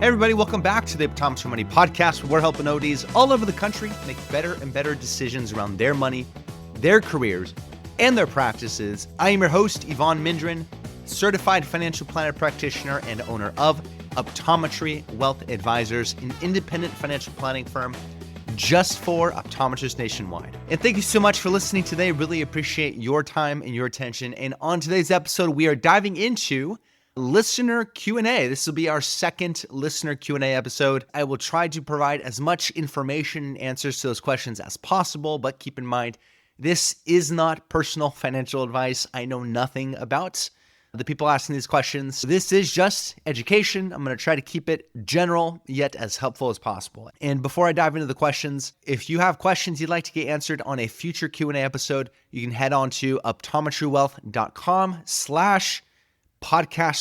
Hey everybody, welcome back to the Optometry Money Podcast, where we're helping ODs all over the country make better and better decisions around their money, their careers, and their practices. I am your host, Yvonne Mindren, certified financial planner practitioner and owner of Optometry Wealth Advisors, an independent financial planning firm just for optometrists nationwide. And thank you so much for listening today. Really appreciate your time and your attention. And on today's episode, we are diving into listener Q&A. This will be our second listener Q&A episode. I will try to provide as much information and answers to those questions as possible, but keep in mind, this is not personal financial advice. I know nothing about the people asking these questions. This is just education. I'm going to try to keep it general, yet as helpful as possible. And before I dive into the questions, if you have questions you'd like to get answered on a future Q&A episode, you can head on to optometrywealth.com/podcast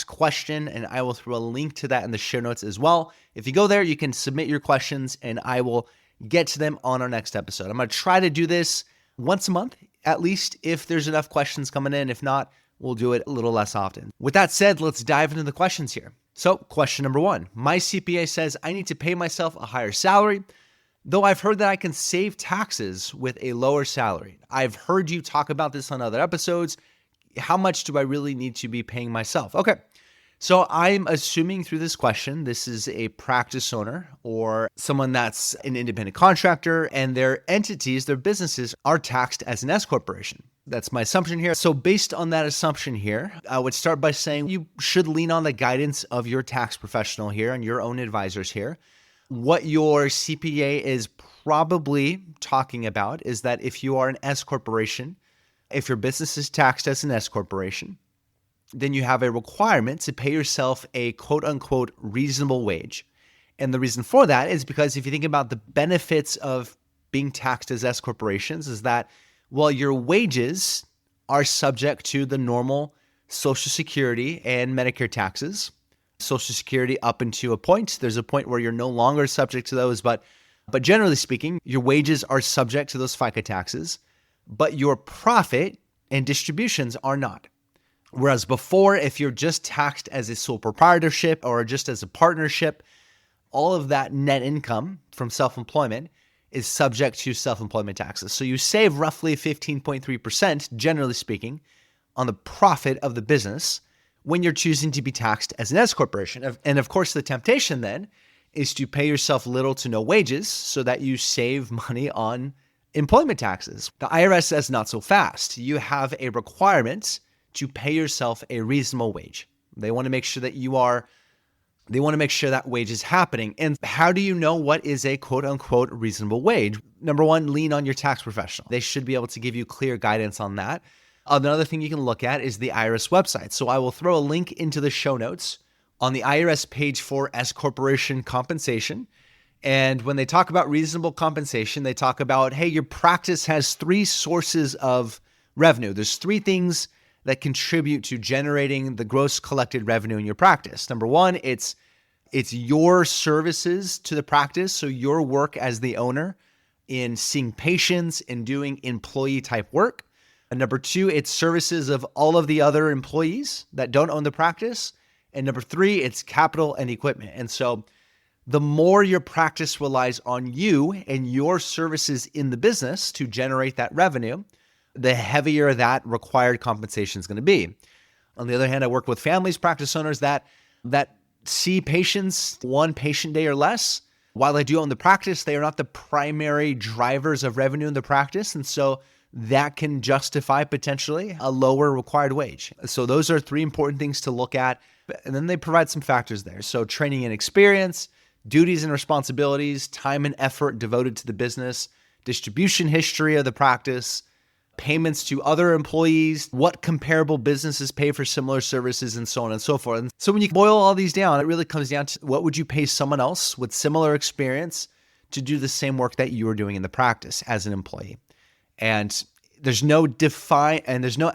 question, and I will throw a link to that in the show notes as well. If you go there, you can submit your questions and I will get to them on our next episode. I'm going to try to do this once a month, at least, if there's enough questions coming in. If not, we'll do it a little less often. With that said, let's dive into the questions here. So question number one, my CPA says I need to pay myself a higher salary, though I've heard that I can save taxes with a lower salary. I've heard you talk about this on other episodes. How much do I really need to be paying myself? Okay, so I'm assuming through this question, this is a practice owner or someone that's an independent contractor and their entities, their businesses are taxed as an S corporation. That's my assumption here. So based on that assumption here, I would start by saying you should lean on the guidance of your tax professional here and your own advisors here. What your CPA is probably talking about is that if you are an S corporation, if your business is taxed as an S corporation, then you have a requirement to pay yourself a quote unquote reasonable wage. And the reason for that is because if you think about the benefits of being taxed as S corporations is that, well, your wages are subject to the normal Social Security and Medicare taxes. Social Security up into a point. There's a point where you're no longer subject to those, but generally speaking, your wages are subject to those FICA taxes, but your profit and distributions are not. Whereas before, if you're just taxed as a sole proprietorship or just as a partnership, all of that net income from self-employment is subject to self-employment taxes. So you save roughly 15.3%, generally speaking, on the profit of the business when you're choosing to be taxed as an S corporation. And of course, the temptation then is to pay yourself little to no wages so that you save money on employment taxes. The IRS says not so fast. You have a requirement to pay yourself a reasonable wage. They want to make sure that that wage is happening. And how do you know what is a quote unquote reasonable wage? Number one, lean on your tax professional. They should be able to give you clear guidance on that. Another thing you can look at is the IRS website. So I will throw a link into the show notes on the IRS page for S corporation compensation. And when they talk about reasonable compensation, they talk about, hey, your practice has three sources of revenue. There's three things that contribute to generating the gross collected revenue in your practice. Number one, it's your services to the practice. So your work as the owner in seeing patients and doing employee type work. And number two, it's services of all of the other employees that don't own the practice. And number three, it's capital and equipment. And so the more your practice relies on you and your services in the business to generate that revenue, the heavier that required compensation is going to be. On the other hand, I work with families, practice owners that see patients one patient day or less. While they do own the practice, they are not the primary drivers of revenue in the practice. And so that can justify potentially a lower required wage. So those are three important things to look at. And then they provide some factors there. So training and experience, duties and responsibilities, time and effort devoted to the business, distribution history of the practice, payments to other employees, what comparable businesses pay for similar services, and so on and so forth. And so when you boil all these down, it really comes down to what would you pay someone else with similar experience to do the same work that you are doing in the practice as an employee. And there's no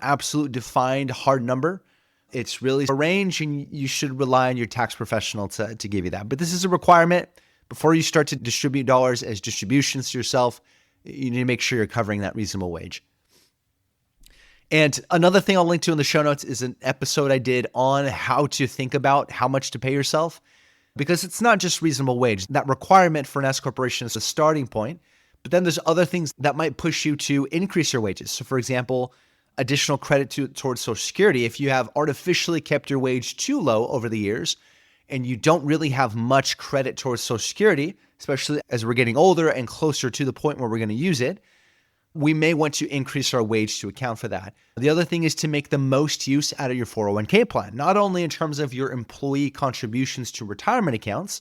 absolute defined hard number. It's really a range, and you should rely on your tax professional to give you that. But this is a requirement. Before you start to distribute dollars as distributions to yourself, you need to make sure you're covering that reasonable wage. And another thing I'll link to in the show notes is an episode I did on how to think about how much to pay yourself. because it's not just reasonable wage. That requirement for an S corporation is a starting point, but then there's other things that might push you to increase your wages. So for example, additional credit towards Social Security. If you have artificially kept your wage too low over the years and you don't really have much credit towards Social Security, especially as we're getting older and closer to the point where we're going to use it, we may want to increase our wage to account for that. The other thing is to make the most use out of your 401k plan, not only in terms of your employee contributions to retirement accounts,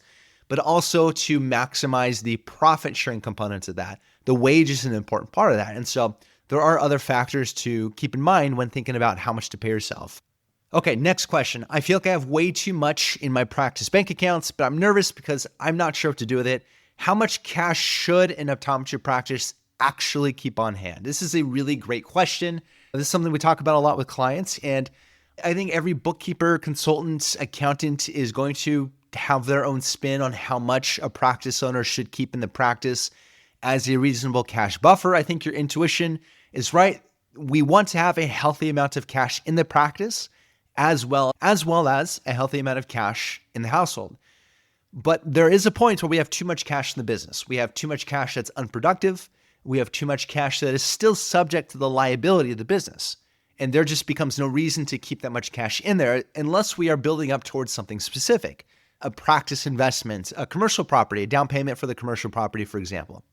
but also to maximize the profit sharing components of that. The wage is an important part of that. And so there are other factors to keep in mind when thinking about how much to pay yourself. Okay, next question. I feel like I have way too much in my practice bank accounts, but I'm nervous because I'm not sure what to do with it. How much cash should an optometry practice actually keep on hand? This is a really great question. This is something we talk about a lot with clients. And I think every bookkeeper, consultant, accountant is going to have their own spin on how much a practice owner should keep in the practice as a reasonable cash buffer. I think your intuition is right. We want to have a healthy amount of cash in the practice as well as a healthy amount of cash in the household. But there is a point where we have too much cash in the business. We have too much cash that's unproductive. We have too much cash that is still subject to the liability of the business. And there just becomes no reason to keep that much cash in there unless we are building up towards something specific, a practice investment, a commercial property, a down payment for the commercial property, for example.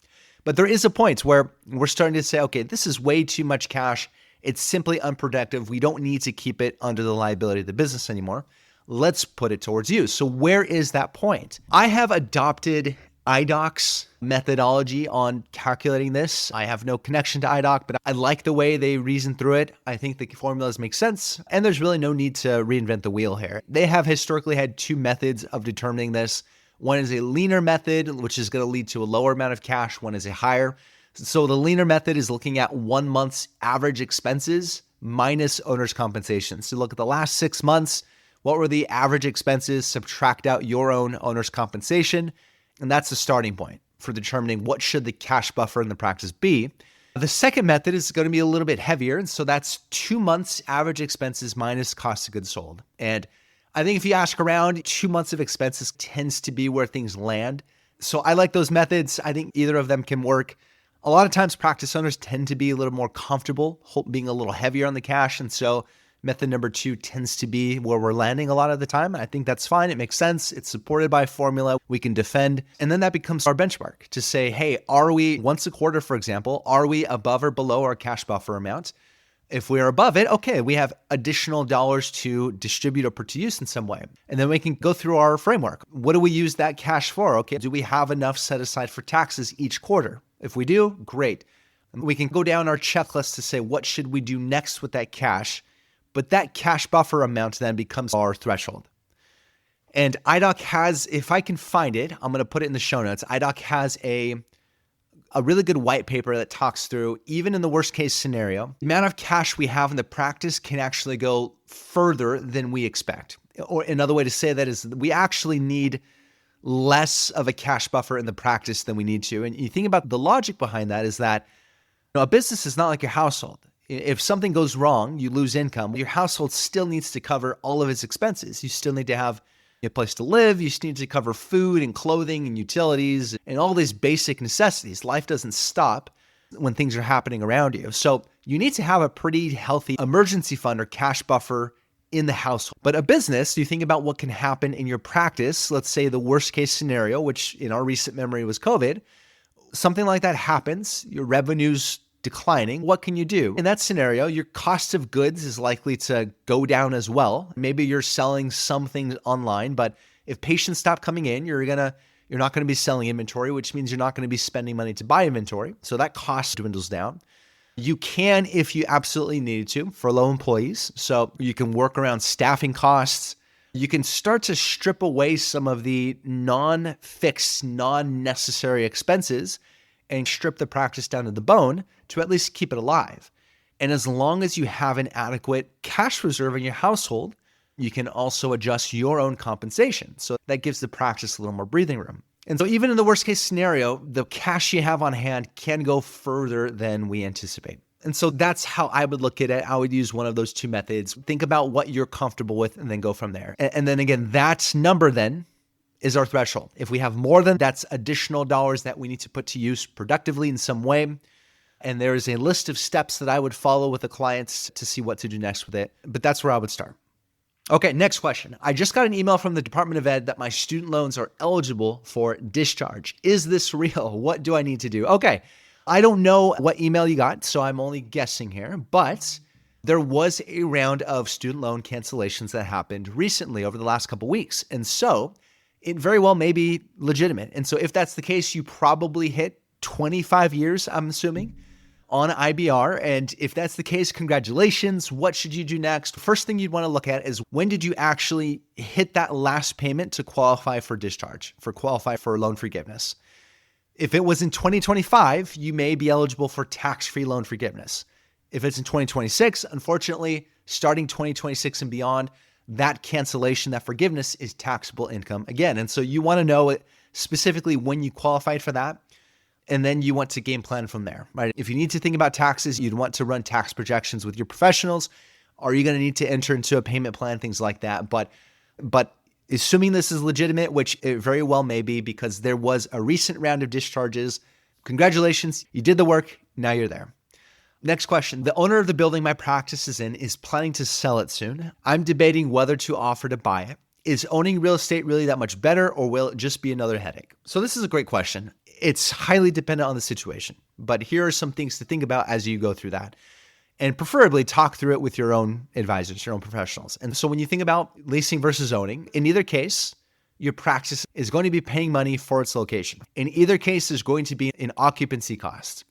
But there is a point where we're starting to say, okay, this is way too much cash. It's simply unproductive. We don't need to keep it under the liability of the business anymore. Let's put it towards use. So where is that point? I have adopted IDOC's methodology on calculating this. I have no connection to IDOC, but I like the way they reason through it. I think the formulas make sense, and there's really no need to reinvent the wheel here. They have historically had two methods of determining this. One is a leaner method, which is going to lead to a lower amount of cash. One is a higher. So the leaner method is looking at 1 month's average expenses minus owner's compensation. So look at the last 6 months. What were the average expenses? Subtract out your own owner's compensation. And that's the starting point for determining what should the cash buffer in the practice be. The second method is going to be a little bit heavier. And so that's 2 months average expenses minus cost of goods sold. And I think if you ask around, 2 months of expenses tends to be where things land. So I like those methods. I think either of them can work. A lot of times practice owners tend to be a little more comfortable being a little heavier on the cash. And so method number 2 tends to be where we're landing a lot of the time. I think that's fine. It makes sense. It's supported by a formula we can defend. And then that becomes our benchmark to say, hey, are we once a quarter, for example, are we above or below our cash buffer amount? If we are above it, okay, we have additional dollars to distribute or put to use in some way. And then we can go through our framework. What do we use that cash for? Okay, do we have enough set aside for taxes each quarter? If we do, great. We can go down our checklist to say, what should we do next with that cash? But that cash buffer amount then becomes our threshold. And IDOC has, if I can find it, I'm going to put it in the show notes. IDOC has a really good white paper that talks through, even in the worst case scenario, the amount of cash we have in the practice can actually go further than we expect. Or another way to say that is we actually need less of a cash buffer in the practice than we need to. And you think about the logic behind that is that a business is not like your household. If something goes wrong, you lose income, your household still needs to cover all of its expenses. You still need to have a place to live. You still need to cover food and clothing and utilities and all these basic necessities. Life doesn't stop when things are happening around you. So you need to have a pretty healthy emergency fund or cash buffer in the household. But a business, you think about what can happen in your practice. Let's say the worst case scenario, which in our recent memory was COVID, something like that happens, your revenue's declining. What can you do? In that scenario, your cost of goods is likely to go down as well. Maybe you're selling some things online, but if patients stop coming in, you're not going to be selling inventory, which means you're not going to be spending money to buy inventory. So that cost dwindles down. You can, if you absolutely needed to, furlough employees. So you can work around staffing costs. You can start to strip away some of the non-fixed, non-necessary expenses and strip the practice down to the bone to at least keep it alive. And as long as you have an adequate cash reserve in your household, you can also adjust your own compensation. So that gives the practice a little more breathing room. And so even in the worst case scenario, the cash you have on hand can go further than we anticipate. And so that's how I would look at it. I would use one of those two methods. Think about what you're comfortable with and then go from there. And then again, that number then is our threshold. If we have more than that's additional dollars that we need to put to use productively in some way. And there is a list of steps that I would follow with the clients to see what to do next with it. But that's where I would start. Okay, next question. I just got an email from the Department of Ed that my student loans are eligible for discharge. Is this real? What do I need to do? Okay, I don't know what email you got, so I'm only guessing here, but there was a round of student loan cancellations that happened recently over the last couple of weeks. And so it very well may be legitimate. And so if that's the case, you probably hit 25 years, I'm assuming, on IBR. And if that's the case, congratulations. What should you do next? First thing you'd want to look at is when did you actually hit that last payment to qualify for discharge, for qualify for loan forgiveness? If it was in 2025, you may be eligible for tax-free loan forgiveness. If it's in 2026, unfortunately, starting 2026 and beyond, that cancellation, that forgiveness is taxable income again. And so you want to know specifically when you qualified for that. And then you want to game plan from there, right? If you need to think about taxes, you'd want to run tax projections with your professionals. Are you going to need to enter into a payment plan, things like that? But assuming this is legitimate, which it very well may be because there was a recent round of discharges, congratulations, you did the work, now you're there. Next question. The owner of the building my practice is in is planning to sell it soon. I'm debating whether to offer to buy it. Is owning real estate really that much better, or will it just be another headache? So this is a great question. It's highly dependent on the situation, but here are some things to think about as you go through that. And preferably talk through it with your own advisors, your own professionals. And so when you think about leasing versus owning, in either case, your practice is going to be paying money for its location. In either case, there's going to be an occupancy cost.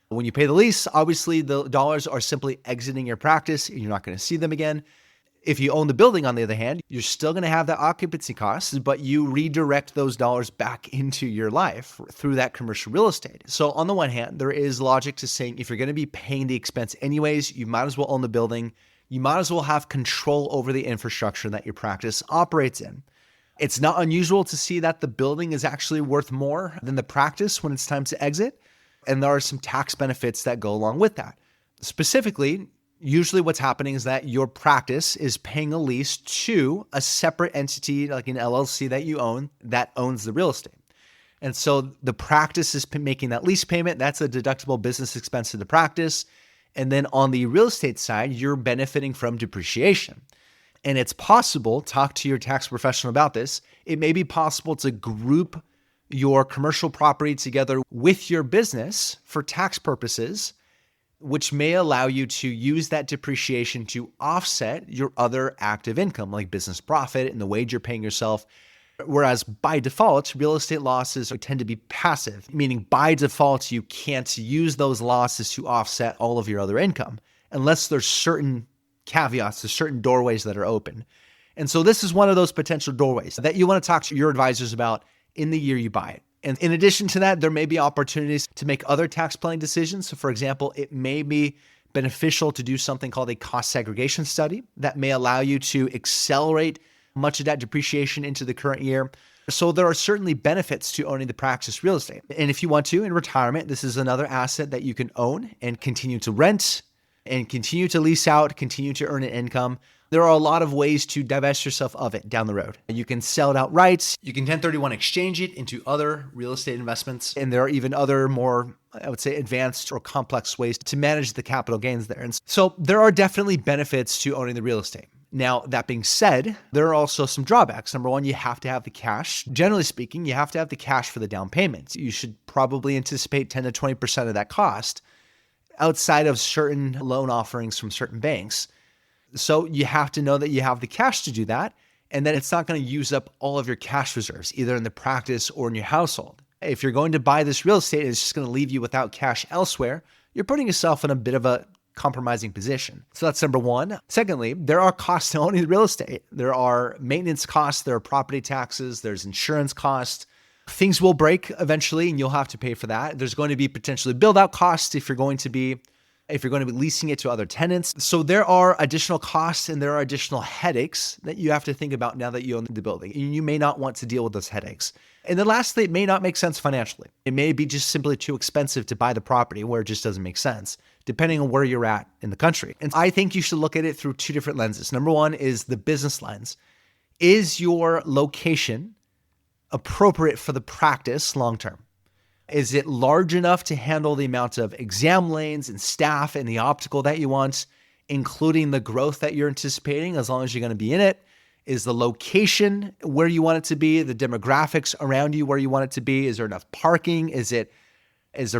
When you pay the lease, obviously the dollars are simply exiting your practice and you're not going to see them again. If you own the building, on the other hand, you're still going to have that occupancy costs, but you redirect those dollars back into your life through that commercial real estate. So on the one hand, there is logic to saying if you're going to be paying the expense anyways, you might as well own the building. You might as well have control over the infrastructure that your practice operates in. It's not unusual to see that the building is actually worth more than the practice when it's time to exit. And there are some tax benefits that go along with that. Specifically, usually what's happening is that your practice is paying a lease to a separate entity, like an LLC that you own, that owns the real estate. And so the practice is making that lease payment. That's a deductible business expense to the practice. And then on the real estate side, you're benefiting from depreciation. And it's possible, talk to your tax professional about this, it may be possible to group your commercial property together with your business for tax purposes, which may allow you to use that depreciation to offset your other active income, like business profit and the wage you're paying yourself. Whereas by default, real estate losses tend to be passive, meaning by default, you can't use those losses to offset all of your other income unless there's certain caveats, there's certain doorways that are open. And so this is one of those potential doorways that you want to talk to your advisors about in the year you buy it. And in addition to that, there may be opportunities to make other tax planning decisions. So for example, it may be beneficial to do something called a cost segregation study that may allow you to accelerate much of that depreciation into the current year. So there are certainly benefits to owning the practice real estate. And if you want to, in retirement, this is another asset that you can own and continue to rent and continue to lease out, continue to earn an income. There are a lot of ways to divest yourself of it down the road. You can sell it outright. You can 1031 exchange it into other real estate investments. And there are even other more, I would say, advanced or complex ways to manage the capital gains there. And so there are definitely benefits to owning the real estate. Now, that being said, there are also some drawbacks. Number one, you have to have the cash. Generally speaking, you have to have the cash for the down payments. You should probably anticipate 10 to 20% of that cost outside of certain loan offerings from certain banks. So you have to know that you have the cash to do that, and that it's not going to use up all of your cash reserves, either in the practice or in your household. If you're going to buy this real estate and it's just going to leave you without cash elsewhere, you're putting yourself in a bit of a compromising position. So that's number one. Secondly, there are costs to owning real estate. There are maintenance costs, there are property taxes, there's insurance costs. Things will break eventually and you'll have to pay for that. There's going to be potentially build-out costs if you're going to be leasing it to other tenants. So there are additional costs and there are additional headaches that you have to think about now that you own the building. And you may not want to deal with those headaches. And then lastly, it may not make sense financially. It may be just simply too expensive to buy the property where it just doesn't make sense, depending on where you're at in the country. And I think you should look at it through two different lenses. Number one is the business lens. Is your location appropriate for the practice long-term? Is it large enough to handle the amount of exam lanes and staff and the optical that you want, including the growth that you're anticipating as long as you're going to be in it? Is the location where you want it to be, the demographics around you where you want it to be? Is there enough parking? Is there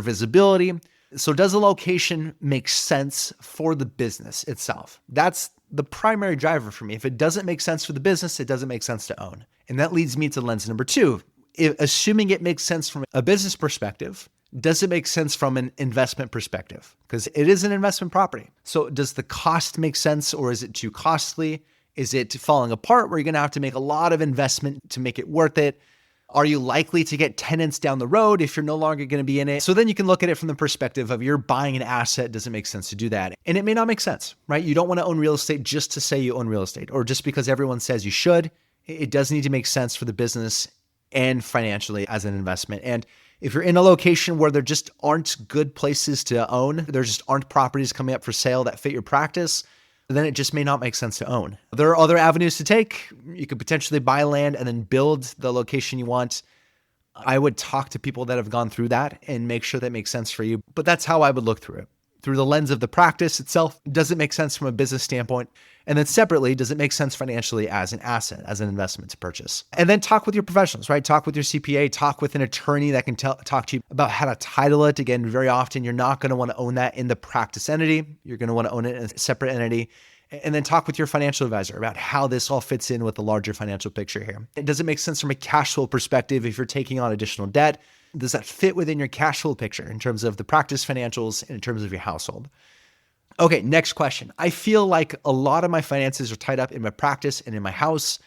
visibility? So does the location make sense for the business itself? That's the primary driver for me. If it doesn't make sense for the business, it doesn't make sense to own. And that leads me to lens number 2. Assuming it makes sense from a business perspective, does it make sense from an investment perspective? Because it is an investment property. So does the cost make sense, or is it too costly? Is it falling apart where you're going to have to make a lot of investment to make it worth it? Are you likely to get tenants down the road if you're no longer going to be in it? So then you can look at it from the perspective of you're buying an asset. Does it make sense to do that? And it may not make sense, right? You don't want to own real estate just to say you own real estate, or just because everyone says you should. It does need to make sense for the business and financially as an investment. And if you're in a location where there just aren't good places to own, there just aren't properties coming up for sale that fit your practice, then it just may not make sense to own. There are other avenues to take. You could potentially buy land and then build the location you want. I would talk to people that have gone through that and make sure that makes sense for you. But that's how I would look through it. Through the lens of the practice itself, does it make sense from a business standpoint? And then separately, does it make sense financially as an asset, as an investment to purchase? And then talk with your professionals, right? Talk with your CPA, talk with an attorney that can talk to you about how to title it. Again, very often, you're not going to want to own that in the practice entity. You're going to want to own it in a separate entity. And then talk with your financial advisor about how this all fits in with the larger financial picture here. Does it make sense from a cash flow perspective if you're taking on additional debt? Does that fit within your cash flow picture in terms of the practice financials and in terms of your household? Okay, next question. I feel like a lot of my finances are tied up in my practice and in my house.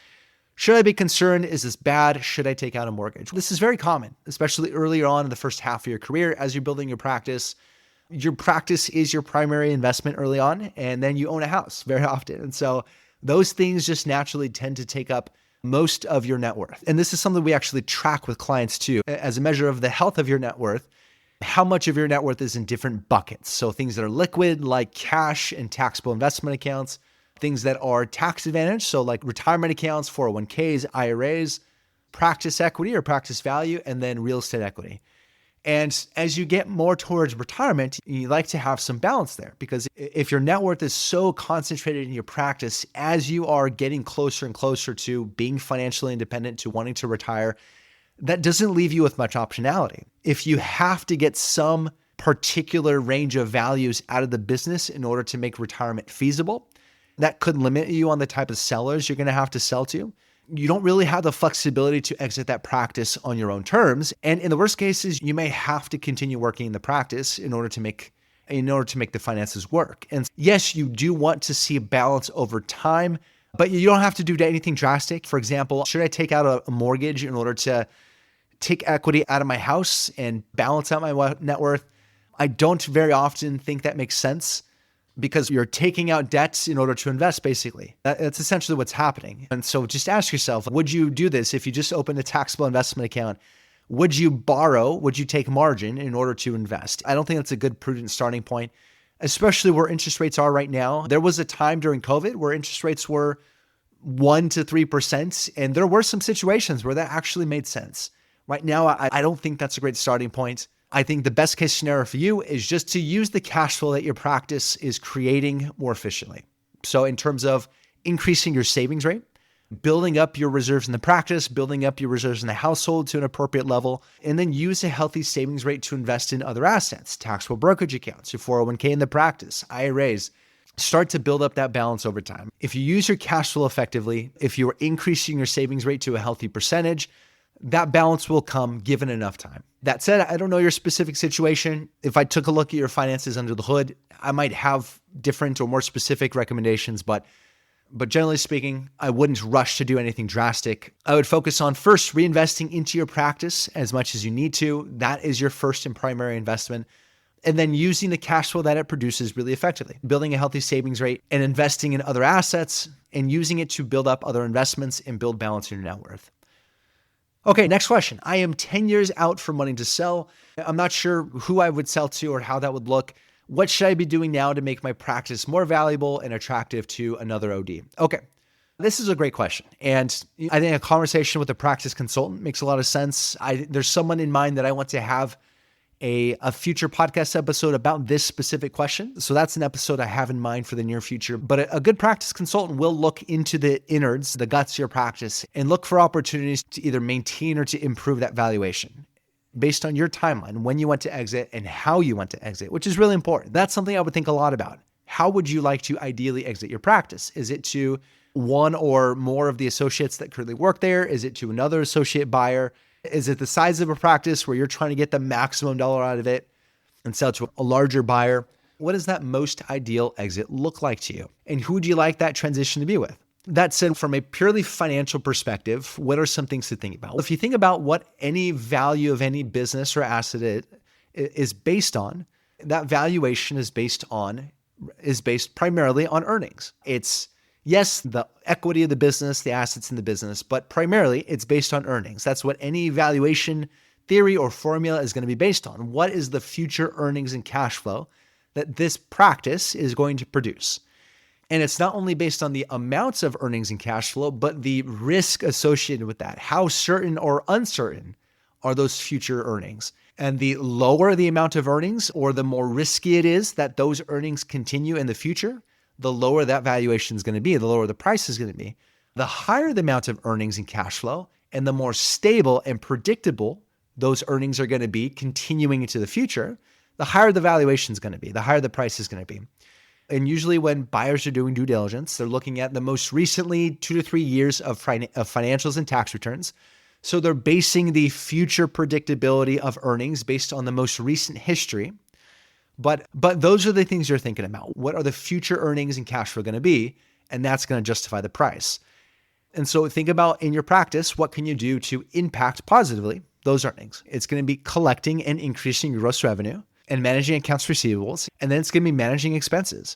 Should I be concerned? Is this bad? Should I take out a mortgage? This is very common, especially earlier on in the first half of your career as you're building your practice. Your practice is your primary investment early on, and then you own a house very often. And so those things just naturally tend to take up most of your net worth. And this is something we actually track with clients too, as a measure of the health of your net worth, how much of your net worth is in different buckets. So things that are liquid, like cash and taxable investment accounts, things that are tax advantaged, so like retirement accounts, 401ks, IRAs, practice equity or practice value, and then real estate equity. And as you get more towards retirement, you like to have some balance there, because if your net worth is so concentrated in your practice, as you are getting closer and closer to being financially independent, to wanting to retire, that doesn't leave you with much optionality. If you have to get some particular range of values out of the business in order to make retirement feasible, that could limit you on the type of sellers you're going to have to sell to. You don't really have the flexibility to exit that practice on your own terms. And in the worst cases, you may have to continue working in the practice in order to make the finances work. And yes, you do want to see a balance over time, but you don't have to do anything drastic. For example, should I take out a mortgage in order to take equity out of my house and balance out my net worth? I don't very often think that makes sense, because you're taking out debts in order to invest, basically. That's essentially what's happening. And so just ask yourself, would you do this if you just opened a taxable investment account? Would you borrow? Would you take margin in order to invest? I don't think that's a good, prudent starting point, especially where interest rates are right now. There was a time during COVID where interest rates were 1% to 3%, and there were some situations where that actually made sense. Right now, I don't think that's a great starting point. I think the best case scenario for you is just to use the cash flow that your practice is creating more efficiently. So in terms of increasing your savings rate, building up your reserves in the practice, building up your reserves in the household to an appropriate level, and then use a healthy savings rate to invest in other assets, taxable brokerage accounts, your 401k in the practice, IRAs. Start to build up that balance over time. If you use your cash flow effectively, if you're increasing your savings rate to a healthy percentage, that balance will come given enough time. That said, I don't know your specific situation. If I took a look at your finances under the hood, I might have different or more specific recommendations, but generally speaking, I wouldn't rush to do anything drastic. I would focus on first reinvesting into your practice as much as you need to. That is your first and primary investment. And then using the cash flow that it produces really effectively, building a healthy savings rate and investing in other assets and using it to build up other investments and build balance in your net worth. Okay, next question. I am 10 years out from wanting to sell. I'm not sure who I would sell to or how that would look. What should I be doing now to make my practice more valuable and attractive to another OD? Okay, This is a great question. And I think a conversation with a practice consultant makes a lot of sense. There's someone in mind that I want to have a future podcast episode about this specific question. So that's an episode I have in mind for the near future. But a good practice consultant will look into the innards, the guts of your practice, and look for opportunities to either maintain or to improve that valuation based on your timeline, when you want to exit and how you want to exit, which is really important. That's something I would think a lot about. How would you like to ideally exit your practice? Is it to one or more of the associates that currently work there? Is it to another associate buyer? Is it the size of a practice where you're trying to get the maximum dollar out of it and sell to a larger buyer? What does that most ideal exit look like to you? And who would you like that transition to be with? That said, from a purely financial perspective, what are some things to think about? If you think about what any value of any business or asset is based on, that valuation is based primarily on earnings. It's, yes, the equity of the business, the assets in the business, but primarily it's based on earnings. That's what any valuation theory or formula is going to be based on. What is the future earnings and cash flow that this practice is going to produce? And it's not only based on the amounts of earnings and cash flow, but the risk associated with that. How certain or uncertain are those future earnings? And the lower the amount of earnings or the more risky it is that those earnings continue in the future, the lower that valuation is going to be, the lower the price is going to be. The higher the amount of earnings and cash flow and the more stable and predictable those earnings are going to be continuing into the future, the higher the valuation is going to be, the higher the price is going to be. And usually when buyers are doing due diligence, they're looking at the most recently 2 to 3 years of financials and tax returns. So they're basing the future predictability of earnings based on the most recent history. But those are the things you're thinking about. What are the future earnings and cash flow going to be? And that's going to justify the price. And so think about in your practice, what can you do to impact positively those earnings? It's going to be collecting and increasing your gross revenue and managing accounts receivables. And then it's going to be managing expenses.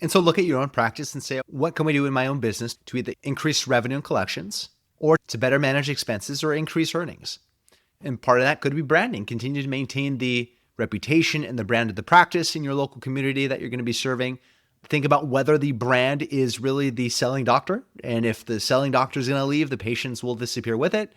And so look at your own practice and say, what can we do in my own business to either increase revenue and collections or to better manage expenses or increase earnings? And part of that could be branding. Continue to maintain the reputation and the brand of the practice in your local community that you're going to be serving. Think about whether the brand is really the selling doctor. And if the selling doctor is going to leave, the patients will disappear with it.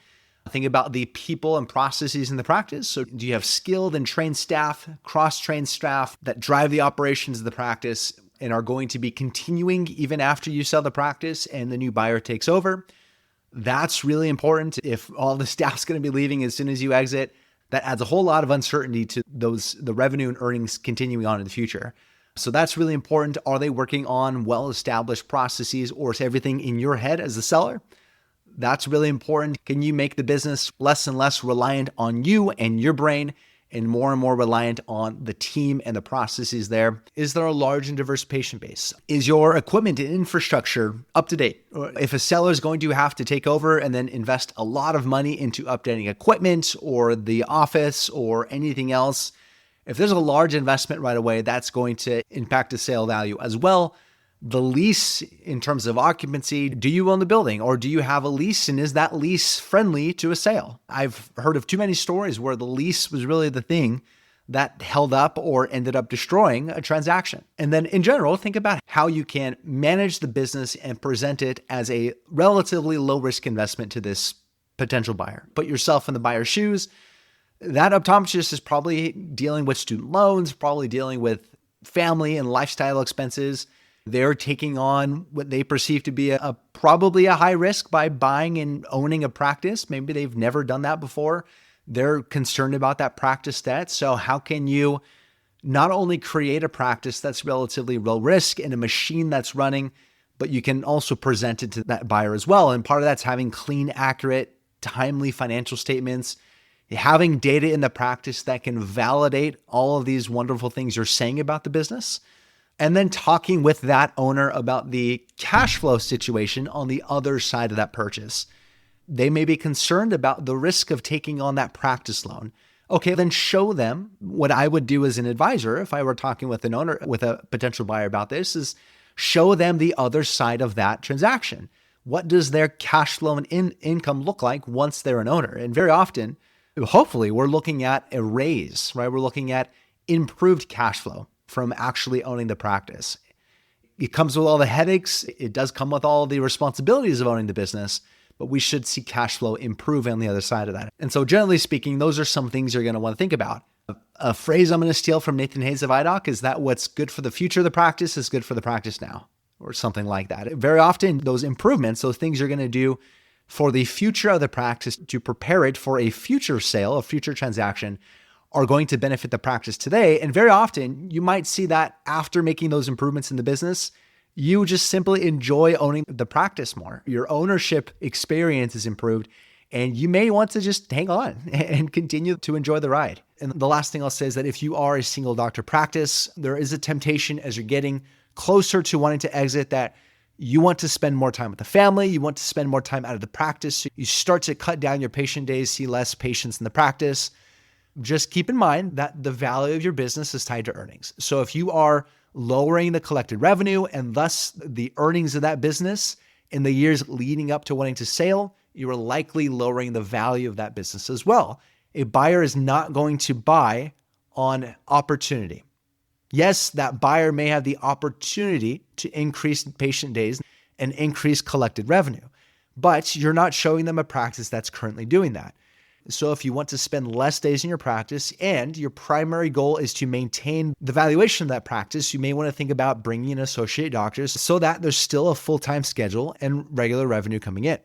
Think about the people and processes in the practice. So do you have skilled and trained staff, cross-trained staff that drive the operations of the practice and are going to be continuing even after you sell the practice and the new buyer takes over? That's really important. If all the staff's going to be leaving as soon as you exit, that adds a whole lot of uncertainty to the revenue and earnings continuing on in the future. So that's really important. Are they working on well-established processes, or is everything in your head as the seller? That's really important. Can you make the business less and less reliant on you and your brain and more reliant on the team and the processes there? Is there a large and diverse patient base? Is your equipment and infrastructure up to date? Or if a seller is going to have to take over and then invest a lot of money into updating equipment or the office or anything else, if there's a large investment right away, that's going to impact the sale value as well. The lease in terms of occupancy, do you own the building or do you have a lease, and is that lease friendly to a sale? I've heard of too many stories where the lease was really the thing that held up or ended up destroying a transaction. And then in general, think about how you can manage the business and present it as a relatively low risk investment to this potential buyer. Put yourself in the buyer's shoes. That optometrist is probably dealing with student loans, probably dealing with family and lifestyle expenses. They're taking on what they perceive to be probably a high risk by buying and owning a practice. Maybe they've never done that before. They're concerned about that practice debt. So how can you not only create a practice that's relatively low risk and a machine that's running, but you can also present it to that buyer as well. And part of that's having clean, accurate, timely financial statements, having data in the practice that can validate all of these wonderful things you're saying about the business. And then talking with that owner about the cash flow situation on the other side of that purchase. They may be concerned about the risk of taking on that practice loan. Okay, then show them what I would do as an advisor if I were talking with an owner, with a potential buyer about this, is show them the other side of that transaction. What does their cash flow and income look like once they're an owner? And very often, hopefully, we're looking at a raise, right? We're looking at improved cash flow from actually owning the practice. It comes with all the headaches. It does come with all the responsibilities of owning the business, but we should see cash flow improve on the other side of that. And so generally speaking, those are some things you're going to want to think about. A phrase I'm going to steal from Nathan Hayes of iDoc is that what's good for the future of the practice is good for the practice now, or something like that. Very often those improvements, those things you're going to do for the future of the practice to prepare it for a future sale, a future transaction, are going to benefit the practice today. And very often you might see that after making those improvements in the business, you just simply enjoy owning the practice more. Your ownership experience is improved, and you may want to just hang on and continue to enjoy the ride. And the last thing I'll say is that if you are a single doctor practice, there is a temptation as you're getting closer to wanting to exit that you want to spend more time with the family, you want to spend more time out of the practice. So you start to cut down your patient days, see less patients in the practice. Just keep in mind that the value of your business is tied to earnings. So if you are lowering the collected revenue and thus the earnings of that business in the years leading up to wanting to sell, you are likely lowering the value of that business as well. A buyer is not going to buy on opportunity. Yes, that buyer may have the opportunity to increase patient days and increase collected revenue, but you're not showing them a practice that's currently doing that. So if you want to spend less days in your practice and your primary goal is to maintain the valuation of that practice, you may want to think about bringing in associate doctors so that there's still a full-time schedule and regular revenue coming in.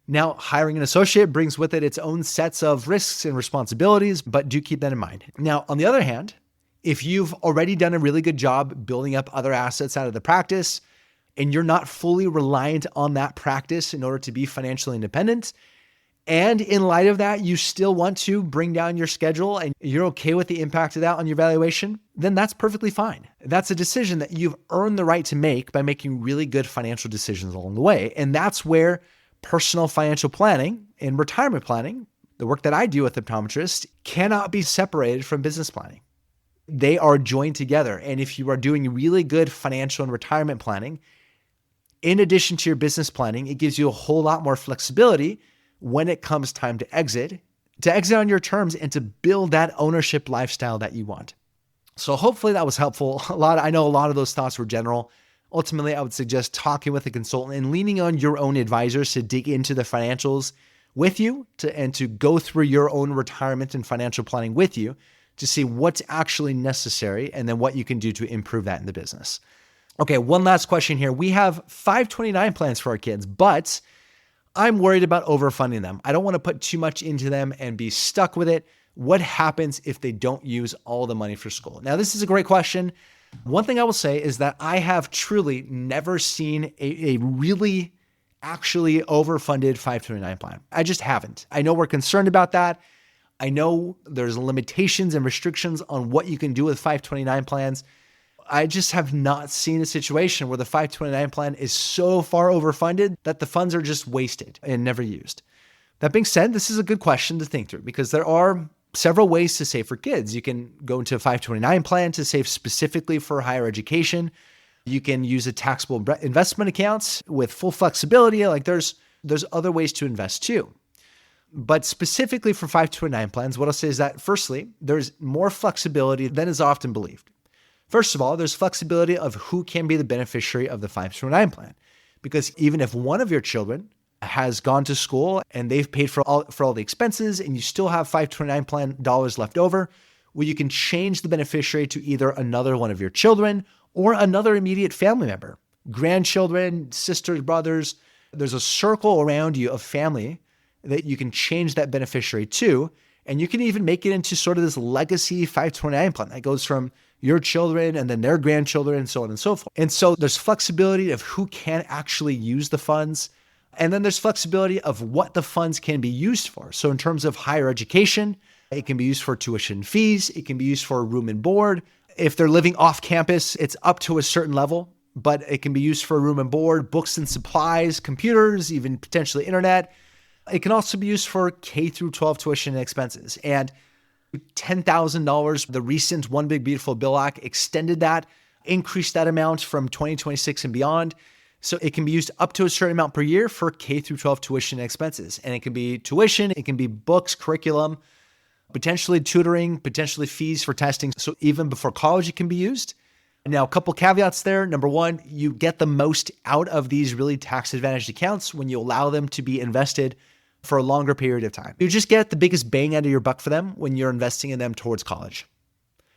Now, hiring an associate brings with it its own sets of risks and responsibilities, but do keep that in mind. Now, on the other hand, if you've already done a really good job building up other assets out of the practice and you're not fully reliant on that practice in order to be financially independent, and in light of that, you still want to bring down your schedule and you're okay with the impact of that on your valuation, then that's perfectly fine. That's a decision that you've earned the right to make by making really good financial decisions along the way. And that's where personal financial planning and retirement planning, the work that I do with optometrists, cannot be separated from business planning. They are joined together. And if you are doing really good financial and retirement planning, in addition to your business planning, it gives you a whole lot more flexibility when it comes time to exit on your terms and to build that ownership lifestyle that you want. So hopefully that was helpful. I know a lot of those thoughts were general. Ultimately, I would suggest talking with a consultant and leaning on your own advisors to dig into the financials with you and to go through your own retirement and financial planning with you to see what's actually necessary and then what you can do to improve that in the business. Okay, one last question here. We have 529 plans for our kids, but I'm worried about overfunding them. I don't want to put too much into them and be stuck with it. What happens if they don't use all the money for school? Now, this is a great question. One thing I will say is that I have truly never seen a really actually overfunded 529 plan. I just haven't. I know we're concerned about that. I know there's limitations and restrictions on what you can do with 529 plans. I just have not seen a situation where the 529 plan is so far overfunded that the funds are just wasted and never used. That being said, this is a good question to think through because there are several ways to save for kids. You can go into a 529 plan to save specifically for higher education. You can use a taxable investment accounts with full flexibility. Like there's other ways to invest too. But specifically for 529 plans, what I'll say is that firstly, there's more flexibility than is often believed. First of all, there's flexibility of who can be the beneficiary of the 529 plan. Because even if one of your children has gone to school and they've paid for all the expenses and you still have 529 plan dollars left over, well, you can change the beneficiary to either another one of your children or another immediate family member, grandchildren, sisters, brothers. There's a circle around you of family that you can change that beneficiary to. And you can even make it into sort of this legacy 529 plan that goes from your children and then their grandchildren and so on and so forth. And so there's flexibility of who can actually use the funds. And then there's flexibility of what the funds can be used for. So in terms of higher education, it can be used for tuition fees. It can be used for room and board. If they're living off campus, it's up to a certain level, but it can be used for room and board, books and supplies, computers, even potentially internet. It can also be used for K through 12 tuition and expenses. And $10,000, the recent One Big Beautiful Bill Act extended that, increased that amount from 2026 and beyond. So it can be used up to a certain amount per year for K through 12 tuition and expenses. And it can be tuition, it can be books, curriculum, potentially tutoring, potentially fees for testing. So even before college, it can be used. Now, a couple caveats there. Number one, you get the most out of these really tax-advantaged accounts when you allow them to be invested for a longer period of time. You just get the biggest bang out of your buck for them when you're investing in them towards college.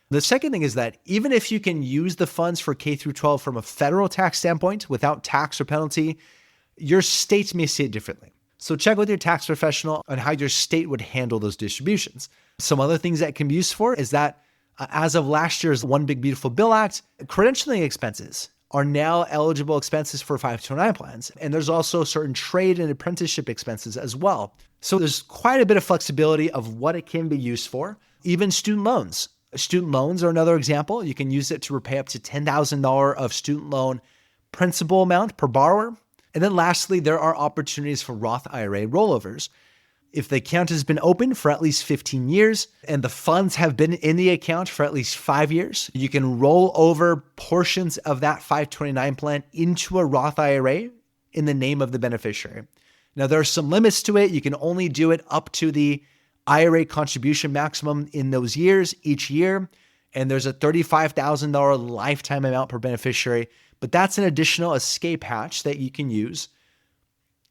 The second thing is that even if you can use the funds for K through 12 from a federal tax standpoint without tax or penalty, your state may see it differently. So check with your tax professional on how your state would handle those distributions. Some other things that can be used for is that as of last year's One Big Beautiful Bill Act, credentialing expenses are now eligible expenses for 529 plans. And there's also certain trade and apprenticeship expenses as well. So there's quite a bit of flexibility of what it can be used for. Even student loans. Student loans are another example. You can use it to repay up to $10,000 of student loan principal amount per borrower. And then lastly, there are opportunities for Roth IRA rollovers. If the account has been open for at least 15 years and the funds have been in the account for at least 5 years, you can roll over portions of that 529 plan into a Roth IRA in the name of the beneficiary. Now, there are some limits to it. You can only do it up to the IRA contribution maximum in those years each year. And there's a $35,000 lifetime amount per beneficiary. But that's an additional escape hatch that you can use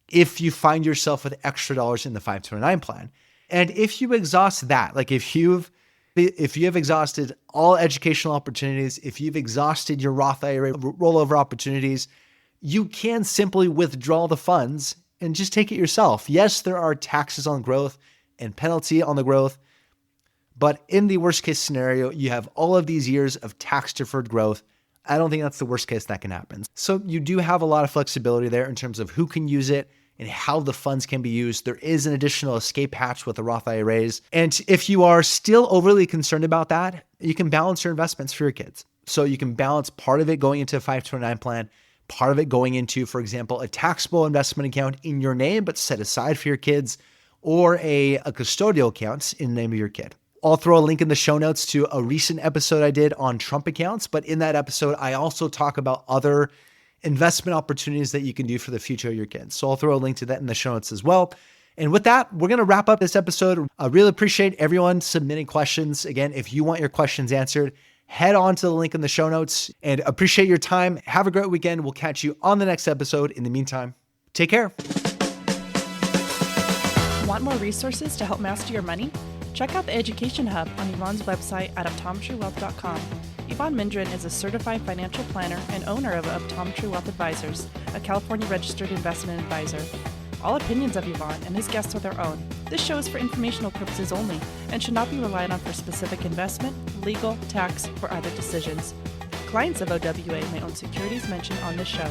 if you find yourself with extra dollars in the 529 plan. And if you exhaust that, like if you have exhausted all educational opportunities, if you've exhausted your Roth IRA rollover opportunities, you can simply withdraw the funds and just take it yourself. Yes, there are taxes on growth and penalty on the growth, but in the worst case scenario, you have all of these years of tax deferred growth. I don't think that's the worst case that can happen. So you do have a lot of flexibility there in terms of who can use it and how the funds can be used. There is an additional escape hatch with the Roth IRAs. And if you are still overly concerned about that, you can balance your investments for your kids. So you can balance part of it going into a 529 plan, part of it going into, for example, a taxable investment account in your name, but set aside for your kids, or a custodial account in the name of your kid. I'll throw a link in the show notes to a recent episode I did on Trump accounts, but in that episode, I also talk about other investment opportunities that you can do for the future of your kids. So I'll throw a link to that in the show notes as well. And with that, we're going to wrap up this episode. I really appreciate everyone submitting questions. Again, if you want your questions answered, head on to the link in the show notes, and appreciate your time. Have a great weekend. We'll catch you on the next episode. In the meantime, take care. Want more resources to help master your money? Check out the Education Hub on Yvonne's website at optometrywealth.com. Yvonne Mindren is a certified financial planner and owner of Optometry Wealth Advisors, a California registered investment advisor. All opinions of Yvonne and his guests are their own. This show is for informational purposes only and should not be relied on for specific investment, legal, tax, or other decisions. Clients of OWA may own securities mentioned on this show.